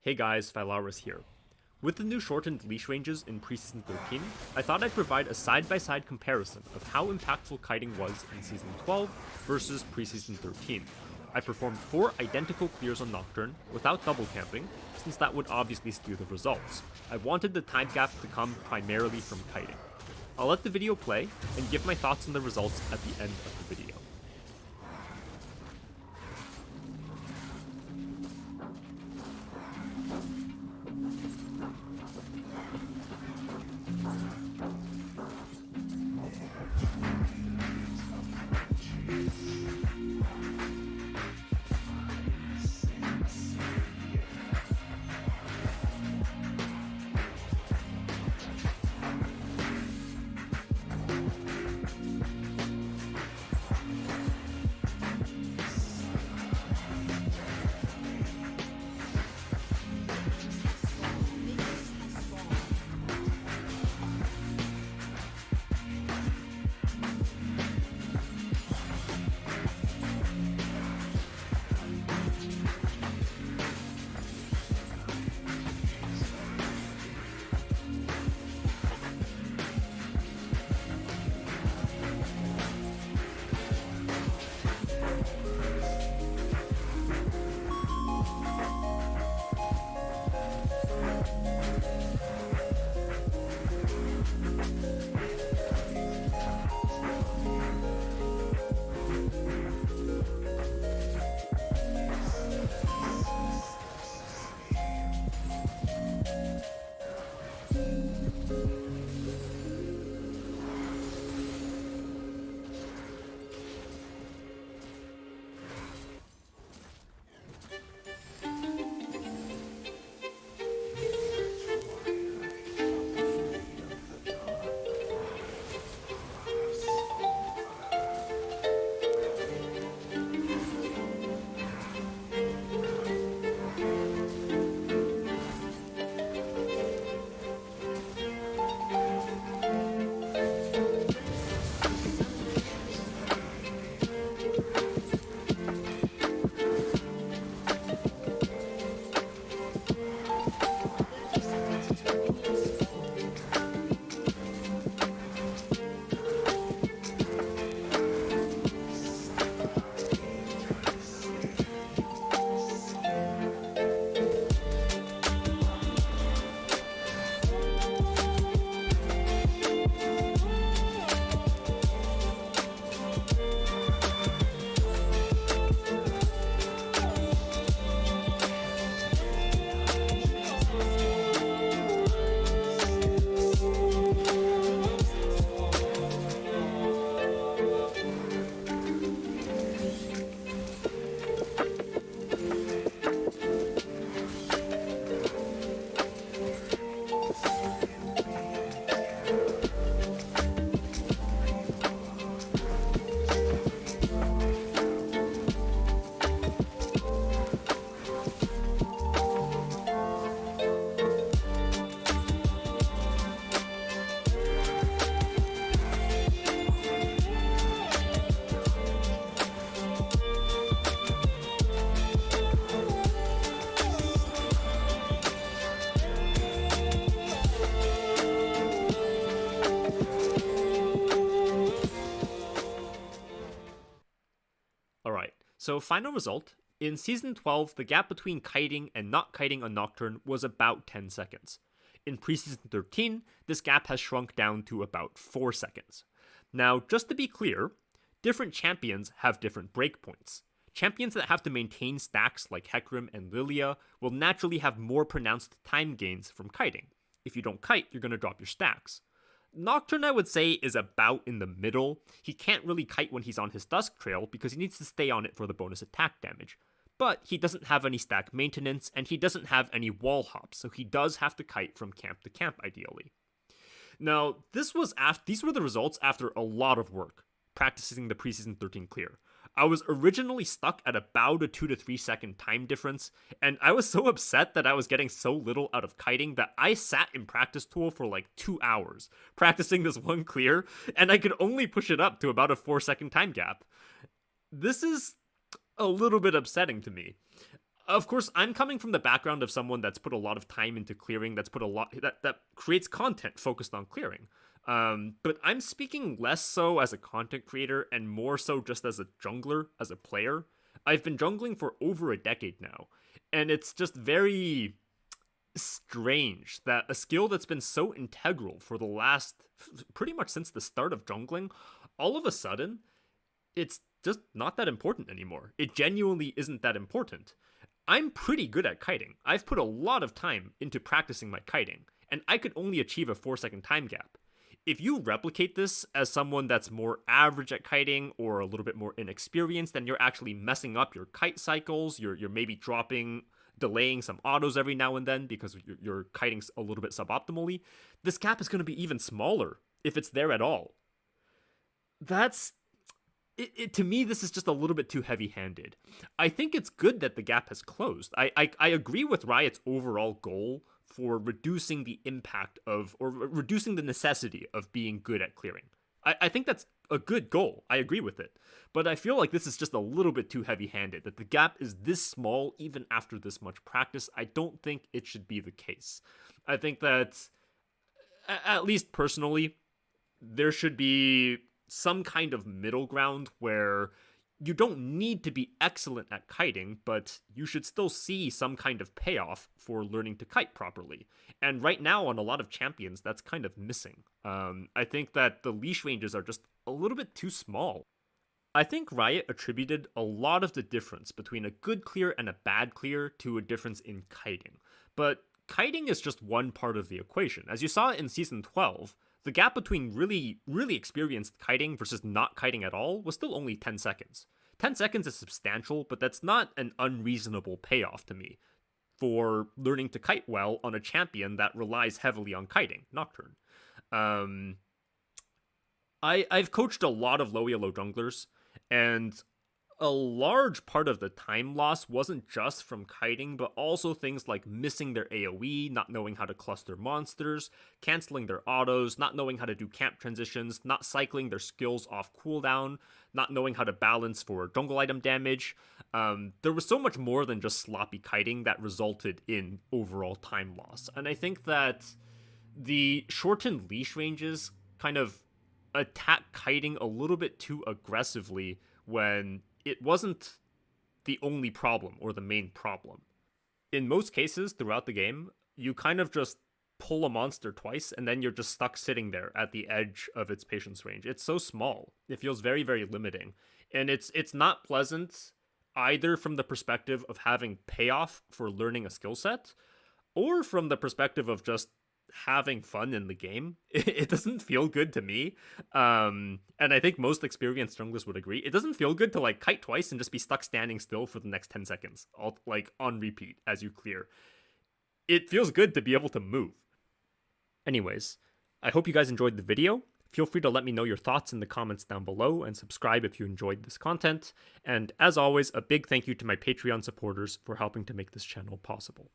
Hey guys, Phylaris here. With the new shortened leash ranges in Preseason 13, I thought I'd provide a side-by-side comparison of how impactful kiting was in Season 12 versus Preseason 13. I performed 4 identical clears on Nocturne without double camping, since that would obviously skew the results. I wanted the time gap to come primarily from kiting. I'll let the video play and give my thoughts on the results at the end of the video. Alright, so final result. In Season 12, the gap between kiting and not kiting on Nocturne was about 10 seconds. In Preseason 13, this gap has shrunk down to about 4 seconds. Now, just to be clear, different champions have different breakpoints. Champions that have to maintain stacks like Hecarim and Lilia will naturally have more pronounced time gains from kiting. If you don't kite, you're going to drop your stacks. Nocturne, I would say, is about in the middle. He can't really kite when he's on his Dusk Trail because he needs to stay on it for the bonus attack damage. But he doesn't have any stack maintenance, and he doesn't have any wall hops, so he does have to kite from camp to camp ideally. Now, these were the results after a lot of work, practicing the Preseason 13 clear. I was originally stuck at about a 2 to 3 second time difference, and I was so upset that I was getting so little out of kiting that I sat in practice tool for like 2 hours, practicing this one clear, and I could only push it up to about a 4 second time gap. This is a little bit upsetting to me. Of course, I'm coming from the background of someone that's put a lot of time into clearing, that's put a lot that creates content focused on clearing. But I'm speaking less so as a content creator and more so just as a jungler, as a player. I've been jungling for over a decade now, and it's just very strange that a skill that's been so integral for the last pretty much since the start of jungling, all of a sudden, it's just not that important anymore. It genuinely isn't that important. I'm pretty good at kiting. I've put a lot of time into practicing my kiting, and I could only achieve a 4-second time gap. If you replicate this as someone that's more average at kiting or a little bit more inexperienced, then you're actually messing up your kite cycles. You're maybe delaying some autos every now and then because your kiting's a little bit suboptimally. This gap is going to be even smaller if it's there at all. That's to me, this is just a little bit too heavy-handed. I think it's good that the gap has closed. I agree with Riot's overall goal for reducing the impact of, or reducing the necessity of being good at clearing. I think that's a good goal. I agree with it. But I feel like this is just a little bit too heavy-handed, that the gap is this small even after this much practice. I don't think it should be the case. I think that, at least personally, there should be some kind of middle ground where you don't need to be excellent at kiting, but you should still see some kind of payoff for learning to kite properly. And right now, on a lot of champions, that's kind of missing. I think that the leash ranges are just a little bit too small. I think Riot attributed a lot of the difference between a good clear and a bad clear to a difference in kiting. But kiting is just one part of the equation. As you saw in Season 12, the gap between really, really experienced kiting versus not kiting at all was still only 10 seconds. 10 seconds is substantial, but that's not an unreasonable payoff to me for learning to kite well on a champion that relies heavily on kiting, Nocturne. I've coached a lot of low yellow junglers, and a large part of the time loss wasn't just from kiting, but also things like missing their AoE, not knowing how to cluster monsters, canceling their autos, not knowing how to do camp transitions, not cycling their skills off cooldown, not knowing how to balance for jungle item damage. There was so much more than just sloppy kiting that resulted in overall time loss. And I think that the shortened leash ranges kind of attack kiting a little bit too aggressively when it wasn't the only problem or the main problem. In most cases throughout the game, you kind of just pull a monster twice and then you're just stuck sitting there at the edge of its patience range. It's so small. It feels very, very limiting. And it's not pleasant either from the perspective of having payoff for learning a skill set or from the perspective of just having fun in the game. It doesn't feel good to me. And I think most experienced junglers would agree. It doesn't feel good to like kite twice and just be stuck standing still for the next 10 seconds, all like on repeat as you clear. It feels good to be able to move. Anyways, I hope you guys enjoyed the video. Feel free to let me know your thoughts in the comments down below and subscribe if you enjoyed this content. And as always, a big thank you to my Patreon supporters for helping to make this channel possible.